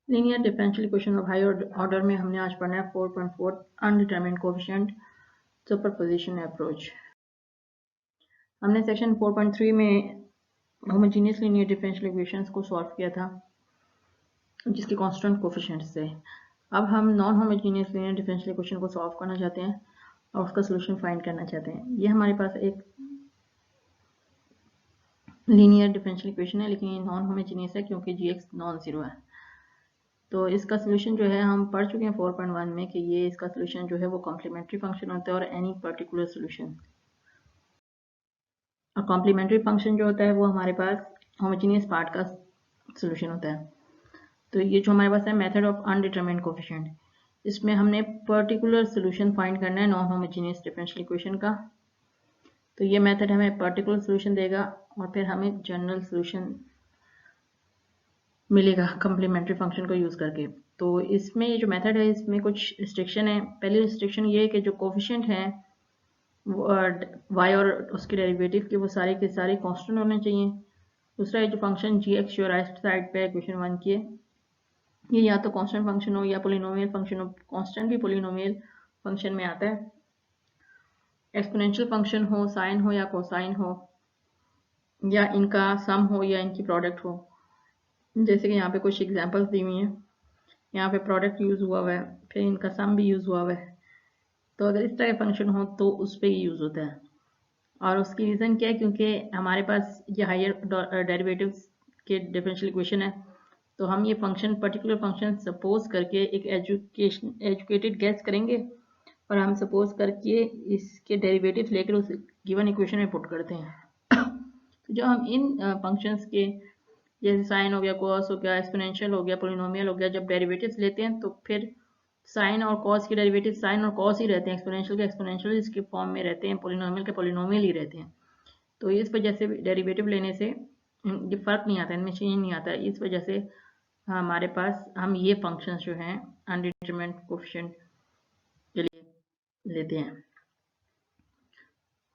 Linear differential equation of higher order में हमने आज पढ़ना है 4.4 अनडिटरमिन्ड कोएफिशिएंट सुपरपोजिशन अप्रोच। हमने सेक्शन 4.3 में होमोजेनियस लीनियर डिफरेंशियल इक्वेशंस को सॉल्व किया था जिसके कांस्टेंट कोएफिशिएंट्स थे। अब हम non homogeneous linear differential equation को सॉल्व करना चाहते हैं और उसका सॉल्यूशन फाइंड करना चाहते हैं। ये हमारे पास एक लीनियर डिफरेंशियल इक्वेशन है लेकिन ये नॉन होमोजेनियस है क्योंकि gx नॉन जीरो है। तो इसका सोल्यूशन जो है हम पढ़ चुके हैं 4.1 में कि ये इसका सोल्यूशन जो है वो कॉम्प्लीमेंट्री फंक्शन होता है और एनी पर्टिकुलर सोल्यूशन। और कॉम्प्लीमेंट्री फंक्शन जो होता है वो हमारे पास होमोजेनियस पार्ट का सोल्यूशन होता है। तो ये जो हमारे पास है मेथड ऑफ अनडिटरमिन्ड कोएफिशिएंट, इसमें हमने पर्टिकुलर सोल्यूशन फाइंड करना है नॉन होमोजेनियस डिफरेंशियल इक्वेशन का। तो ये मेथड हमें पर्टिकुलर सोल्यूशन देगा और फिर हमें जनरल सोल्यूशन मिलेगा कॉम्प्लीमेंट्री फंक्शन को यूज़ करके। तो इसमें ये जो मेथड है इसमें कुछ रिस्ट्रिक्शन है। पहली रिस्ट्रिक्शन ये है कि जो कोफिशिएंट हैं वाई और उसके डेरिवेटिव के वो सारे के सारे कांस्टेंट होने चाहिए। दूसरा ये जो फंक्शन जी एक्स जो राइट साइड पे इक्वेशन 1 की है ये या तो कांस्टेंट फंक्शन हो या पोलिनोमियल फंक्शन हो। कांस्टेंट भी पोलिनोमियल फंक्शन में आता है। एक्सपोनेंशियल फंक्शन हो, साइन हो या कोसाइन हो, या इनका सम हो या इनकी प्रोडक्ट हो। जैसे कि यहाँ पे कुछ एग्जांपल्स दी हुई हैं। यहाँ पे प्रोडक्ट यूज़ हुआ हुआ है, फिर इनका सम भी यूज़ हुआ हुआ है। तो अगर इस तरह का फंक्शन हो तो उस पर यूज़ होता है। और उसकी रीज़न क्या है, क्योंकि हमारे पास ये हायर डेरिवेटिव्स के डिफरेंशियल इक्वेशन है। तो हम ये फंक्शन पर्टिकुलर फंक्शन सपोज करके एक एजुकेटेड गेस करेंगे और हम सपोज करके इसके डेरिवेटिव्स लेकर उस गिवन इक्वेशन में पुट करते हैं। तो जो हम इन फंक्शंस के जैसे साइन हो गया, कॉस हो गया, एक्सपोनेंशियल हो गया, पोलिनोमियल हो गया, जब डेरिवेटिव्स लेते हैं तो फिर साइन और कॉस के डेरिवेटिव साइन और कॉस ही रहते हैं, एक्सपोनेंशियल के एक्सपोनेंशियल इसके फॉर्म में रहते हैं, पोलिनोमियल के पोलिनोमियल ही रहते हैं। तो इस वजह से डेरिवेटिव लेने से ये फर्क नहीं आता, इनमें चेंज नहीं आता। इस वजह से हमारे पास हम ये फंक्शंस जो हैं अनडिटरमिन्ड कोएफिशिएंट के लिए लेते हैं।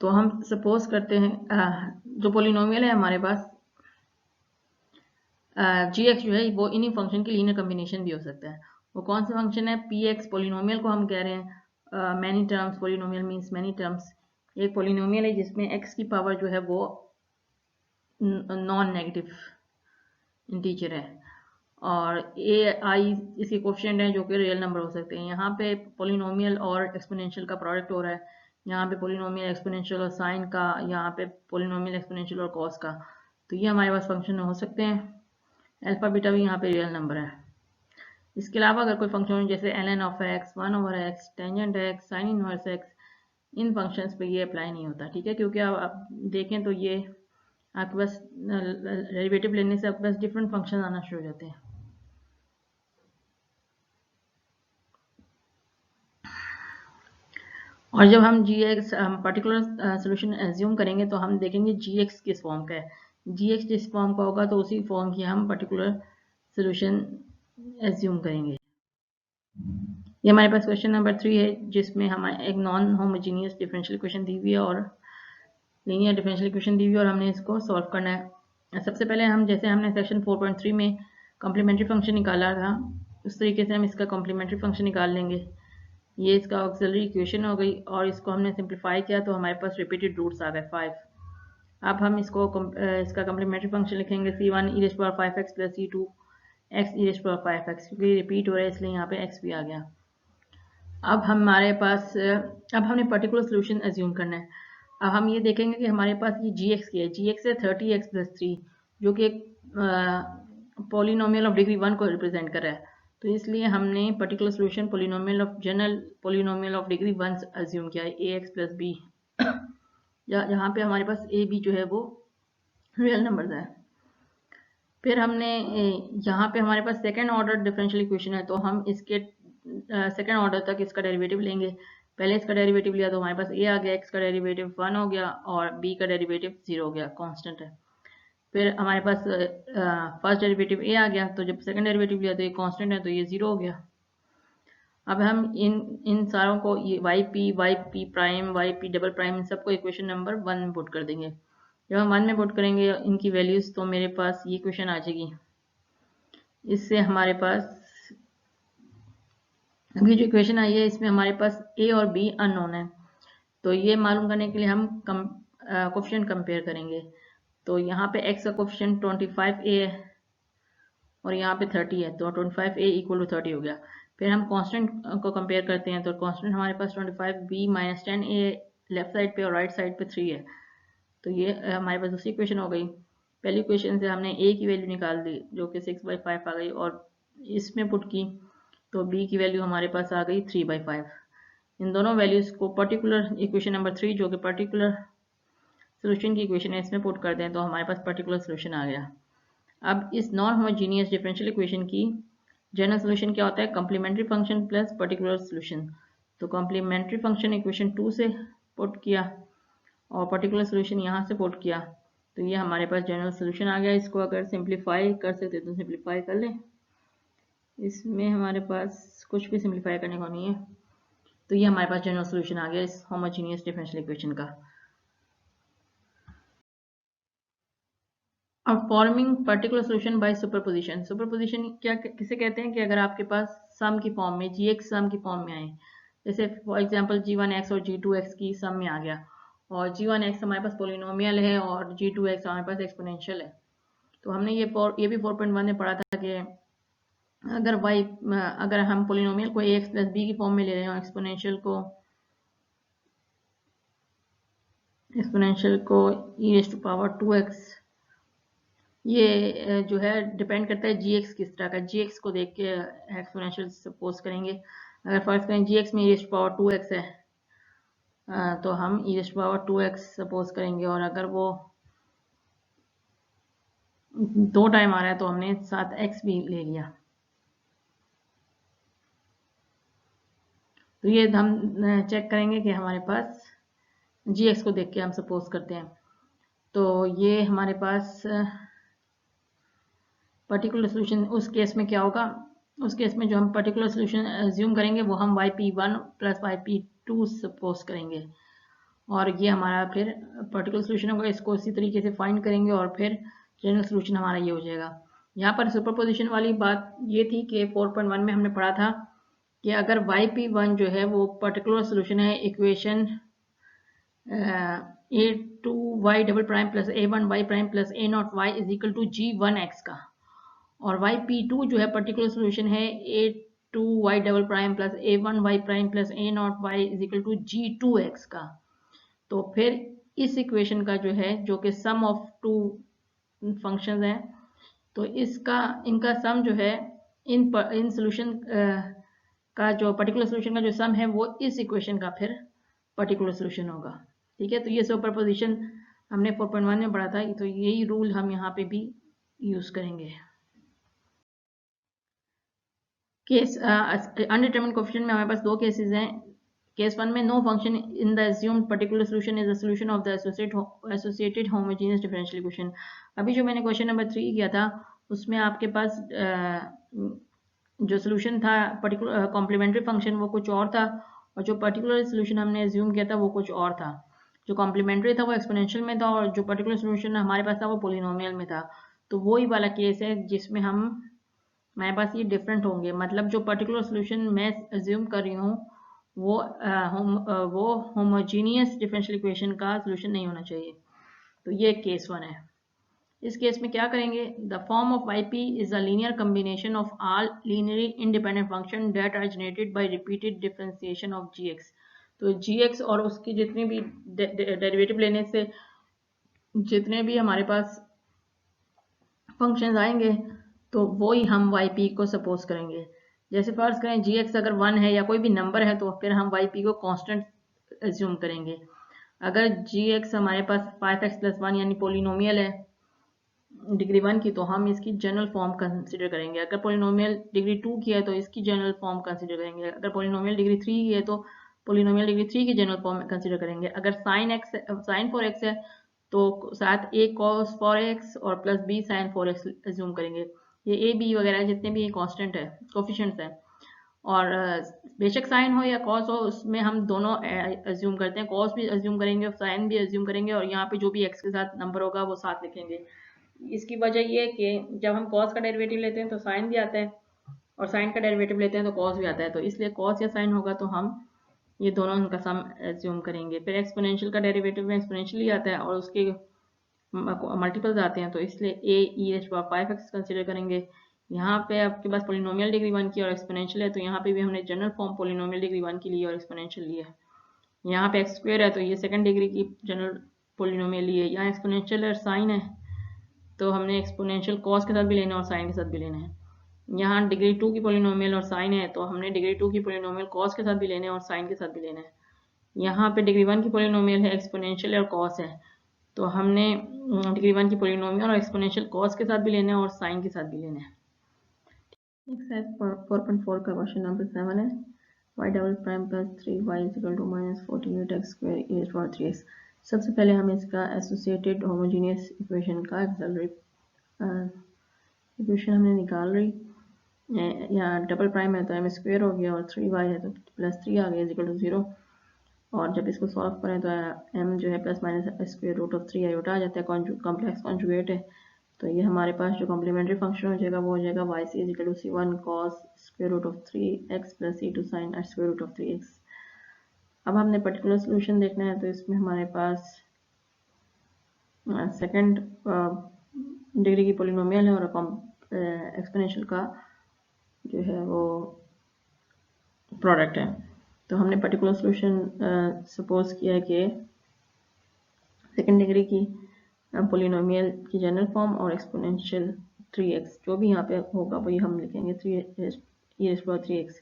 तो हम सपोज करते हैं जो पोलिनोमियल है हमारे पास जी एक्स जो है वो इन्हीं फंक्शन की लीनियर कम्बिनेशन भी हो सकता है। वो कौन सा फंक्शन है, पी एक्स पोलिनोमियल को हम कह रहे हैं many terms. Polynomial means many terms. एक पोलिनोमियल है जिसमें एक्स की पावर जो है वो नॉन नेगेटिव इंटीजर है और ए आई इसके कोफिशिएंट हैं जो कि रियल नंबर हो सकते हैं। यहाँ पे पोलिनोमियल और एक्सपोनेंशियल का प्रोडक्ट हो रहा है। यहाँ पे पोलिनोमियल एक्सपोनेंशियल और साइन का, यहाँ पे पोलिनोमियल एक्सपोनेंशियल और कॉस का। तो ये हमारे पास फंक्शन हो सकते हैं। अल्फा बीटा भी यहाँ पे रियल नंबर है। इसके अलावा अगर कोई फंक्शन जैसे ln of x, 1 over x, tangent x, sine inverse x, in functions पे ये अप्लाई नहीं होता, ठीक है। क्योंकि आप देखें तो ये आपके पास डेरिवेटिव लेने से आपके पास डिफरेंट फंक्शन आना शुरू हो जाते हैं। और जब हम जी एक्स पर्टिकुलर सोल्यूशन एज्यूम करेंगे तो हम देखेंगे जी एक्स किस फॉर्म का है। जी एक्स जिस फॉर्म का होगा तो उसी फॉर्म की हम पर्टिकुलर सोल्यूशन एज्यूम करेंगे। ये हमारे पास क्वेश्चन नंबर 3 है जिसमें हमारे एक नॉन होमोजीनियस डिफरेंशियल इक्वेशन दी हुई है और लीनियर डिफरेंशियल इक्वेशन दी हुई है और हमने इसको सॉल्व करना है। सबसे पहले हम जैसे हमने सेक्शन 4.3 में कॉम्प्लीमेंट्री फंक्शन निकाला था उस तरीके से हम इसका कॉम्प्लीमेंट्री फंक्शन निकाल लेंगे। ये इसका ऑक्सिलरी इक्वेशन हो गई और इसको हमने सिंप्लीफाई किया तो हमारे पास रिपीटेड रूट्स आ गए 5। अब हम इसको इसका कॉम्प्लीमेंट्री फंक्शन लिखेंगे c1 e to the power 5x plus c2 x e to the power 5x, क्योंकि रिपीट हो रहा है इसलिए यहाँ पे x भी आ गया। अब हमारे पास अब हमने पर्टिकुलर सोल्यूशन एज्यूम करना है। अब हम ये देखेंगे कि हमारे पास ये जी एक्स की है। जी एक्स है 30x + 3 जो कि एक पोलिनोमियल ऑफ डिग्री 1 को रिप्रेजेंट कर रहा है। तो इसलिए हमने particular solution polynomial of general polynomial of degree 1 assume किया है, ax + b, जहाँ पे हमारे पास a b जो है वो रियल नंबर्स है। फिर हमने यहाँ पे हमारे पास सेकेंड ऑर्डर डिफरेंशियल इक्वेशन है तो हम इसके सेकेंड ऑर्डर तक इसका डेरिवेटिव लेंगे। पहले इसका डेरिवेटिव लिया तो हमारे पास a आ गया, x का डेरिवेटिव 1 हो गया और b का डेरिवेटिव 0 हो गया, कांस्टेंट है। फिर हमारे पास फर्स्ट डेरिवेटिव a आ गया तो जब सेकंड डेरिवेटिव लिया तो ये कांस्टेंट है तो ये 0 हो गया। अब हम इन सारों को Y P prime, Y P double prime, इन सबको इक्वेशन नंबर 1 में पुट कर देंगे। जब हम 1 में पुट करेंगे इनकी वैल्यूज तो मेरे पास ये इक्वेशन आ जाएगी। इससे हमारे पास अभी जो इक्वेशन आई है इसमें हमारे पास a और b अननोन है, तो ये मालूम करने के लिए हम कोफिशिएंट कंपेयर करेंगे। तो यहाँ पे x का कोफिशिएंट 25a है और यहाँ पे 30 है, तो 25a इक्वल टू 30 हो गया। फिर हम कांस्टेंट को कंपेयर करते हैं, तो कांस्टेंट हमारे पास 25b minus 10a left side पे और राइट साइड पे 3 है, तो ये हमारे पास दूसरी इक्वेशन हो गई। पहली इक्वेशन से हमने a की वैल्यू निकाल दी जो कि 6/5 आ गई और इसमें पुट की तो b की वैल्यू हमारे पास आ गई 3/5। इन दोनों वैल्यूज को पर्टिकुलर इक्वेशन नंबर 3 जो कि पर्टिकुलर सोल्यूशन की इक्वेशन है इसमें पुट कर दें तो हमारे पास पर्टिकुलर सोल्यूशन आ गया। अब इस नॉन होमोजीनियस डिफरेंशियल इक्वेशन की जनरल सोल्यूशन क्या होता है, complementary function plus particular solution. तो कॉम्प्लीमेंट्री फंक्शन इक्वेशन 2 से पुट किया और पर्टिकुलर सोल्यूशन यहाँ से पुट किया, तो ये हमारे पास जनरल सोल्यूशन आ गया। इसको अगर सिंप्लीफाई कर सकते तो सिंप्लीफाई कर लें, इसमें हमारे पास कुछ भी सिंप्लीफाई करने को नहीं है, तो ये हमारे पास जनरल सोल्यूशन आ गया इस होमोजीनियस डिफरेंशियल इक्वेशन का। अब forming particular solution bye superposition. Superposition क्या किसे कहते हैं कि अगर आपके पास सम की फॉर्म में जी एक्स सम की फॉर्म में आए, जैसे फॉर एग्जांपल g1x और g2x की सम में आ गया और g1x हमारे पास पोलिनोमियल है और g2x हमारे पास एक्सपोनेंशियल है। तो हमने ये भी 4.1 में पढ़ा था कि अगर हम पोलिनोमियल को ax प्लस b की फॉर्म में ले रहे हैं और एक्सपोनेंशियल को e raised to power 2x, ये जो है डिपेंड करता है gx किस तरह का, gx को देख के एक्सपोनेंशियल सपोज करेंगे। अगर फर्स्ट करें gx में e raised to power 2x है तो हम e raised to power 2x suppose करेंगे, और अगर वो 2 टाइम आ रहा है तो हमने साथ x भी ले लिया। तो ये हम चेक करेंगे कि हमारे पास gx को देख के हम सपोज करते हैं, तो ये हमारे पास पर्टिकुलर सोल्यूशन उस केस में क्या होगा, उस केस में जो हम पर्टिकुलर सोल्यूशन एज्यूम करेंगे वो हम yp1 प्लस yp2 सपोज करेंगे, और ये हमारा फिर पर्टिकुलर सोल्यूशन होगा। इसको इसी तरीके से फाइंड करेंगे और फिर जनरल सोल्यूशन हमारा ये हो जाएगा। यहाँ पर सुपरपोजिशन वाली बात ये थी कि 4.1 में हमने पढ़ा था कि अगर yp1 जो है वो पर्टिकुलर सोल्यूशन है equation a2y double prime plus a1y prime plus a0y is equal to g1x का, और yp2 जो है पर्टिकुलर सोल्यूशन है a2y double prime plus a1y prime plus a0y is equal to g2x का। तो फिर इस इक्वेशन का जो है जो कि सम ऑफ टू फंक्शंस है, तो इनका सम जो है इन सोल्यूशन का जो पर्टिकुलर सोल्यूशन का जो सम है वो इस इक्वेशन का फिर पर्टिकुलर सोल्यूशन होगा। ठीक है, तो ये सुपरपोजिशन हमने 4.1 में पढ़ा था, तो यही रूल हम यहाँ पे भी यूज करेंगे। केस अनडिटरमिन्ड कोएफिशिएंट में हमारे पास 2 केसेस हैं। केस 1 में no function in the assumed particular solution is the solution of the associated homogeneous differential equation. अभी जो मैंने क्वेश्चन नंबर 3 किया था उसमें आपके पास जो सोल्यूशन था पर्टिकुलर कॉम्प्लीमेंट्री फंक्शन वो कुछ और था, और जो पर्टिकुलर सोल्यूशन हमने एज्यूम किया था वो कुछ और था। जो कॉम्प्लीमेंट्री था वो एक्सपोनेंशियल में था और जो पर्टिकुलर सोल्यूशन हमारे पास था वो पोलिनोमियल में था। तो वही वाला केस है जिसमें हमारे पास ये डिफरेंट होंगे, मतलब जो पर्टिकुलर सोल्यूशन मैं एज्यूम कर रही हूँ वो होमोजीनियस डिफरेंशियल इक्वेशन का सोल्यूशन नहीं होना चाहिए। तो ये केस 1 है। इस केस में क्या करेंगे, the form of yp is a linear combination of all linearly independent function that are generated by repeated differentiation of gx। तो gx और उसकी जितनी भी डेरिवेटिव लेने से जितने भी हमारे पास फंक्शंस आएंगे तो वो ही हम yp को सपोज करेंगे। जैसे फर्ज करें gx अगर 1 है या कोई भी नंबर है तो फिर हम yp को कांस्टेंट एज्यूम करेंगे। अगर gx हमारे पास 5x प्लस 1 यानी पोलिनोमियल है डिग्री 1 की, तो हम इसकी जनरल फॉर्म कंसिडर करेंगे। अगर पोलिनोमियल डिग्री 2 की है तो इसकी जनरल फॉर्म कंसिडर करेंगे। अगर पोलिनोमियल डिग्री 3 की है तो पोलिनोमियल डिग्री 3 की जनरल फॉर्म कंसिडर करेंगे। अगर साइन 4x है तो साथ a cos 4x और plus b sin 4x assume करेंगे। ये a b वगैरह जितने भी कांस्टेंट है कोफिशिएंट्स है, और बेशक साइन हो या कॉस हो उसमें हम दोनों एज्यूम करते हैं, कॉस भी एज्यूम करेंगे और साइन भी एज्यूम करेंगे, और यहाँ पे जो भी x के साथ नंबर होगा वो साथ लिखेंगे। इसकी वजह ये है कि जब हम कॉस का डेरिवेटिव लेते हैं तो साइन भी आता है और साइन का डेरिवेटिव लेते हैं तो कॉस भी आता है, तो इसलिए कॉस या साइन होगा तो हम ये दोनों उनका सम एज्यूम करेंगे। फिर एक्सपोनेंशियल का डेरिवेटिव में एक्सपोनेंशियली आता है और उसके मल्टीपल्स आते हैं, तो इसलिए A E H power 5x consider करेंगे। यहाँ पे आपके पास पोलिनोमियल डिग्री 1 की और एक्सपोनेंशियल है, तो यहाँ पे भी हमने जनरल फॉर्म पोलिनोमियल डिग्री 1 की ली और एक्सपोनेंशियल ली है। यहाँ पे एक्स स्क्वायर है तो ये सेकंड डिग्री की जनरल पोलिनोमियल ली है। यहाँ एक्सपोनेंशियल और साइन है तो हमने एक्सपोनेंशियल कॉस के साथ भी लेना है और साइन के साथ भी लेना है। यहाँ डिग्री 2 की पोलिनोमियल और साइन है तो हमने डिग्री 2 की पोलिनोमियल कॉस के साथ भी लेना है और साइन के साथ भी लेना है। यहाँ पे डिग्री 1 की पोलिनोमियल है, एक्सपोनेंशियल और कॉस है, तो हमने डिग्री 1 की पोलिनोमियल और एक्सपोनेंशियल कॉस के साथ भी लेना है और साइन के साथ भी लेना है। नेक्स्ट 4.4 का क्वेश्चन नंबर 7 है y double prime plus 3y equal to minus 48x square e power 3x। सबसे पहले हम इसका एसोसिएटेड होमोजेनियस इक्वेशन का एक्सेलरी इक्वेशन हमने निकाल रही। यहाँ डबल प्राइम है तो एम स्क्वायर हो गया और 3y है तो प्लस 3 आ गया इक्वल टू 0। और जब इसको सॉल्व करें तो m जो है plus minus square root of 3 iota आ जाता है, कॉम्प्लेक्स कॉन्जुगेट है, तो ये हमारे पास जो कॉम्प्लीमेंट्री फंक्शन हो जाएगा वो हो जाएगा Y C is equal to C one cos square root of 3x plus C two sine square root of 3x। अब हमने पर्टिकुलर सोल्यूशन देखना है, तो इसमें हमारे पास सेकंड डिग्री की पोलिनोमियल है और एक्सपोनेंशियल का जो है वो प्रोडक्ट है। तो हमने पर्टिकुलर सोल्यूशन सपोज किया है कि सेकंड डिग्री की पोलिनोमियल की जनरल फॉर्म और एक्सपोनेंशियल 3x जो भी यहाँ पे होगा वही हम लिखेंगे 3x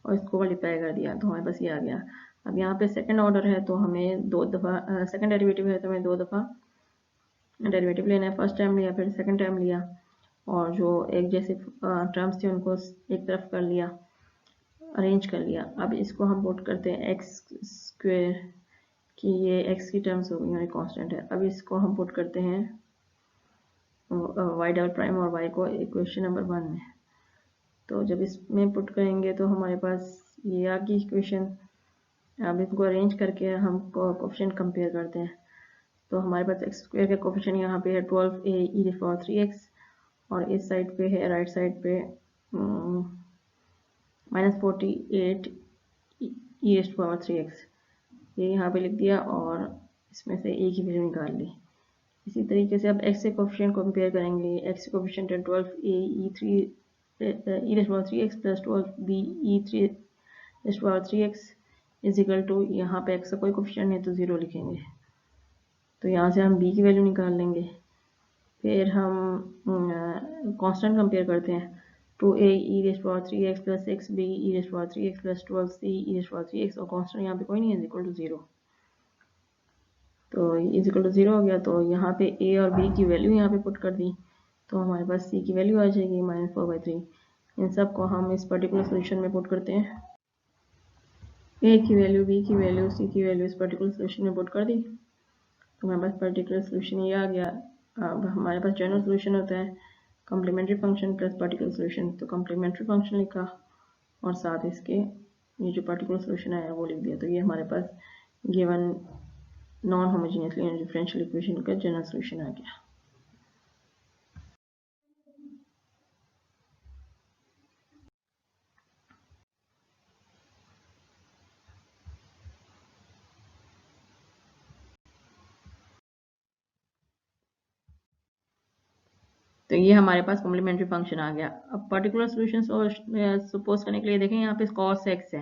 और इसको मल्टीप्लाई कर दिया तो हमारे पास ये आ गया। अब यहाँ पे सेकंड ऑर्डर है तो हमें 2 दफ़ा सेकंड डेरिवेटिव है तो हमें 2 दफ़ा डेरिवेटिव लेना है। फर्स्ट टाइम लिया, फिर सेकंड टाइम लिया और जो एक जैसे टर्म्स थे उनको एक तरफ कर लिया, अरेंज कर लिया। अब इसको हम पुट करते हैं एक्स स्क्वायर कि ये x की टर्म्स हो गई और कांस्टेंट है। अब इसको हम पुट करते हैं y डबल प्राइम और y को इक्वेशन नंबर 1 में। तो जब इसमें पुट करेंगे तो हमारे पास ये आ गई इक्वेशन। अब इसको अरेंज करके हम कोफिशिएंट कंपेयर करते हैं, तो हमारे पास एक्स स्क्वायर का कोफिशिएंट यहाँ पे है 12a e पावर 3x और इस साइड पे है राइट साइड पे माइनस 48 e पावर 3x, ये यहाँ पे लिख दिया और इसमें से a की वैल्यू निकाल ली। इसी तरीके से अब x से कोफिशिएंट कंपेयर करेंगे। x से कोफिशिएंट है 12a e power 3x plus 12b e power 3x is equal to, यहाँ पे x का कोई कोफिशिएंट नहीं तो 0 लिखेंगे, तो यहाँ से हम b की वैल्यू निकाल लेंगे। फिर हम कांस्टेंट कंपेयर करते हैं 2a e power 3x plus 6b e power 3x plus 12c e power 3x और कांस्टेंट यहाँ पे कोई नहीं है, इक्वल टू 0, तो इज इक्वल टू 0 हो गया। तो यहाँ पे a और b की वैल्यू यहाँ पे पुट कर दी तो हमारे पास c की वैल्यू आ जाएगी -4/3। इन सब को हम इस पर्टिकुलर सोल्यूशन में पुट करते हैं, a की वैल्यू, b की वैल्यू, c की वैल्यू इस पर्टिकुलर सोल्यूशन में पुट कर दी तो हमारे पास पर्टिकुलर सोल्यूशन ये आ गया। अब हमारे पास जनरल सोल्यूशन होता है complementary function plus particular solution, तो कॉम्प्लीमेंट्री फंक्शन लिखा और साथ इसके ये जो पर्टिकुलर सोल्यूशन है वो लिख दिया, तो ये हमारे पास given non homogeneously differential equation का जनरल सोल्यूशन आ गया। तो ये हमारे पास कॉम्प्लीमेंट्री फंक्शन आ गया। अब पर्टिकुलर सोल्यूशन सपोज करने के लिए देखें, यहाँ पे cos x है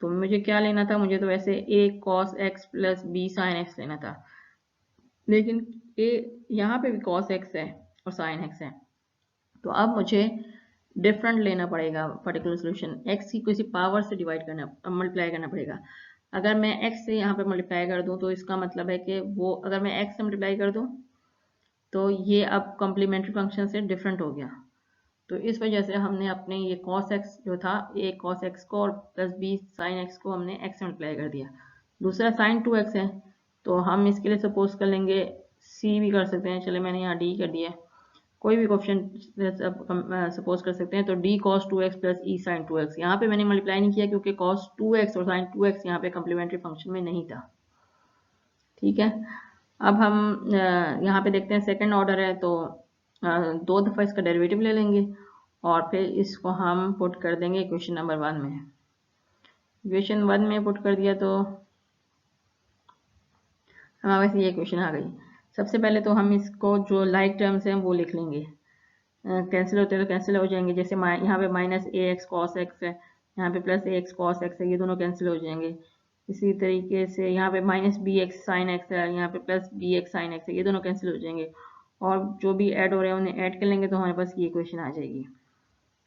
तो मुझे क्या लेना था, मुझे तो वैसे a cos x plus b sin x लेना था, लेकिन a यहाँ पे भी cos x है और sin x है, तो अब मुझे डिफरेंट लेना पड़ेगा पर्टिकुलर सोल्यूशन। x की किसी पावर से डिवाइड करना, मल्टीप्लाई करना पड़ेगा। अगर मैं x से यहाँ पे मल्टीप्लाई कर दूँ तो इसका मतलब है कि वो, अगर मैं x से मल्टीप्लाई कर दूँ तो ये अब कॉम्प्लीमेंट्री फंक्शन से डिफरेंट हो गया, तो इस वजह से हमने अपने ये cos x जो था a cos x को और प्लस b sin x को हमने x से मल्टीप्लाई कर दिया। दूसरा sin 2x है तो हम इसके लिए सपोज कर लेंगे c भी कर सकते हैं, चले मैंने यहाँ d कर दिया, कोई भी कोफिशिएंट सपोज कर सकते हैं, तो d cos 2x plus e sin 2x। यहाँ पे मैंने मल्टीप्लाई नहीं किया क्योंकि cos 2x और sin 2x यहाँ पे कॉम्प्लीमेंट्री फंक्शन में नहीं था, ठीक है। अब हम यहाँ पे देखते हैं सेकंड ऑर्डर है तो 2 दफ़ा इसका डेरिवेटिव ले लेंगे और फिर इसको हम पुट कर देंगे इक्वेशन नंबर 1 में। इक्वेशन 1 में पुट कर दिया तो हमारे पास ये इक्वेशन आ गई। सबसे पहले तो हम इसको जो लाइक टर्म्स हैं वो लिख लेंगे, कैंसिल होते हैं तो कैंसिल हो जाएंगे। जैसे यहाँ पे माइनस ए एक्स कॉस एक्स है, यहाँ पे प्लस ए एक्स कॉस एक्स है, ये दोनों कैंसिल हो जाएंगे। इसी तरीके से यहाँ पे minus B X sine X है, यहाँ पे plus B X sine X है, ये दोनों कैंसिल हो जाएंगे। और जो भी ऐड हो रहे हैं उन्हें ऐड कर लेंगे तो हमारे पास ये इक्वेशन आ जाएगी।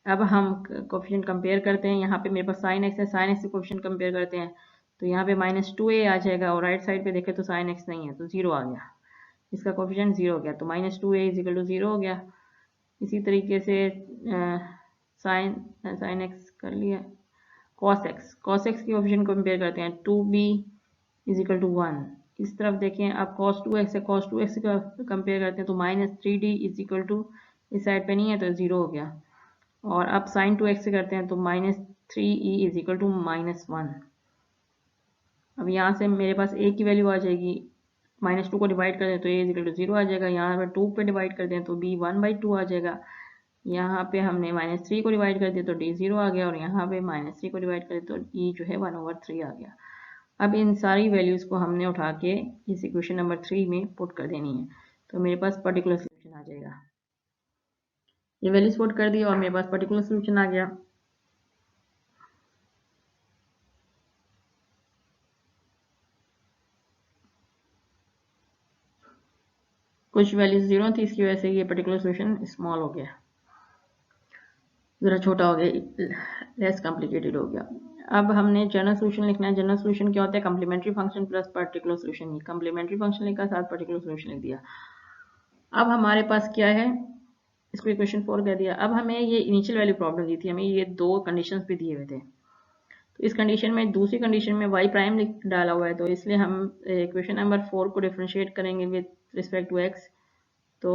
अब हम कोफिशिएंट कंपेयर करते हैं। यहाँ पे मेरे पास साइन एक्स है, साइन एक्स से कोफिशिएंट कंपेयर करते हैं तो यहाँ पे -2a आ जाएगा और राइट साइड पे देखें तो साइन एक्स नहीं है तो 0 आ गया, इसका कोफिशिएंट 0 हो गया तो -2a = 0 हो गया। इसी तरीके से साइन एक्स कर लिया, कॉस एक्स की कोफिशिएंट कंपेयर करते हैं 2b = 1। इस तरफ देखें अब cos 2x है, cos 2x का कंपेयर करते हैं तो -3d = इस साइड पे नहीं है तो 0 हो गया। और अब sin 2x से करते हैं तो -3e = -1। अब यहाँ से मेरे पास a की वैल्यू आ जाएगी, -2 को डिवाइड कर दें तो a = 0 आ जाएगा। यहाँ पर 2 पे डिवाइड कर दें तो b 1/2 आ जाएगा। यहाँ पे हमने -3 को डिवाइड कर दिया तो d 0 आ गया और यहाँ पे -3 को डिवाइड कर दिया तो e जो है 1/3 आ गया। अब इन सारी वैल्यूज़ को हमने उठा के इस इक्वेशन नंबर 3 में पुट कर देनी है तो मेरे पास पर्टिकुलर सोल्यूशन आ जाएगा। ये वैल्यूज पुट कर दी और मेरे पास पर्टिकुलर सोल्यूशन आ गया। कुछ वैल्यूज 0 थी, इसकी वजह से ये पर्टिकुलर सोल्यूशन स्मॉल हो गया, ज़रा छोटा हो गया, लेस कॉम्प्लिकेटेड हो गया। अब हमने जनरल सोल्यूशन लिखना है। जनरल सोल्यूशन क्या होता है? Complementary function plus particular solution. ही कम्प्लीमेंट्री फंक्शन लिखा, साथ पर्टिकुलर सोल्यूशन लिख दिया। अब हमारे पास क्या है, इसको इक्वेशन 4 कह दिया। अब हमें ये इनिशियल वैल्यू प्रॉब्लम दी थी, हमें ये दो कंडीशंस भी दिए हुए थे। तो इस कंडीशन में, दूसरी कंडीशन में y प्राइम डाला हुआ है तो इसलिए हम इक्वेशन नंबर 4 को डिफरेंशिएट करेंगे विद रिस्पेक्ट टू x। तो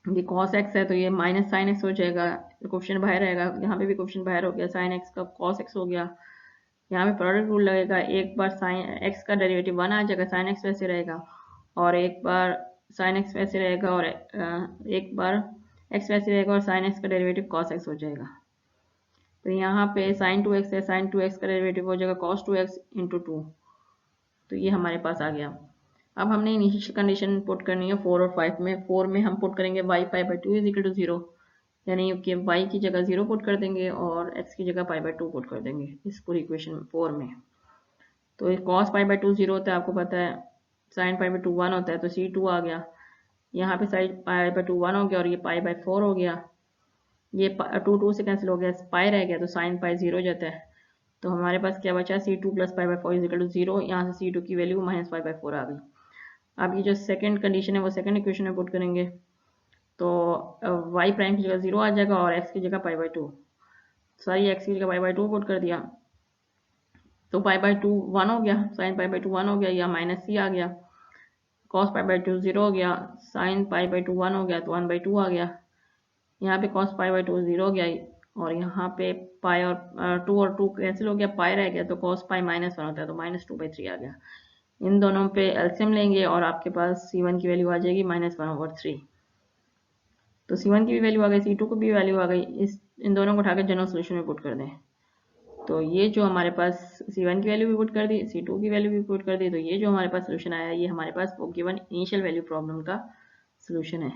ये cos x है तो ये माइनस साइन एक्स हो जाएगा, कोफिशिएंट बाहर रहेगा, यहाँ पे भी कोफिशिएंट बाहर हो गया, साइन एक्स का cos x हो गया। यहाँ पे प्रोडक्ट रूल लगेगा, एक बार साइन x का डेरिवेटिव 1 आ जाएगा, साइन x वैसे रहेगा, और एक बार साइन x वैसे रहेगा, और एक बार x वैसे रहेगा और साइन x का डेरिवेटिव cos x हो जाएगा। तो यहाँ पे sin 2x है, sin 2x का डेरिवेटिव हो जाएगा cos 2x × 2। तो ये हमारे पास आ गया। अब हमने इनिशियल कंडीशन पुट करनी है 4 और 5 में। 4 में हम पुट करेंगे y π/2 = 0, यानी कि y की जगह 0 पुट कर देंगे और x की जगह π/2 पुट कर देंगे इस पूरी इक्वेशन 4 में। तो cos π/2 0 होता है, आपको पता है, sin π/2 1 होता है तो c2 आ गया। यहाँ पे sin π/2 1 हो गया और ये π/4 हो गया, ये 2 से कैंसिल हो गया, पाई रह गया तो साइन पाई 0 हो जाता है। तो हमारे पास क्या बचा, c2 + π/4 = 0। यहाँ से c2 की वैल्यू -π/4 आ गई। अब ये जो सेकंड कंडीशन है वो सेकंड इक्वेशन में पुट करेंगे तो y प्राइम की जगह 0 आ जाएगा और x की जगह π/2, सॉरी x की जगह π/2 पुट कर दिया तो π/2 1 हो गया, साइन π/2 1 हो गया, या -c आ गया, cos π/2 0 हो गया, साइन π/2 1 हो गया तो 1/2 आ गया। यहाँ पे cos π/2 0 हो गया और यहाँ पे पाई और 2 और 2 कैंसिल हो गया, पाई रह गया तो cos पाई -1 होता है तो -2/3 आ गया। इन दोनों पे एलसीएम लेंगे और आपके पास c1 की वैल्यू आ जाएगी -1/3। तो c1 की भी वैल्यू आ गई, c2 की भी वैल्यू आ गई। इन दोनों को उठाकर जनरल सोल्यूशन में पुट कर दें तो ये जो हमारे पास c1 की वैल्यू भी पुट कर दी, c2 की वैल्यू भी पुट कर दी, तो ये जो हमारे पास सोल्यूशन आया ये हमारे पास वो गिवन इनिशियल वैल्यू प्रॉब्लम का सोल्यूशन है।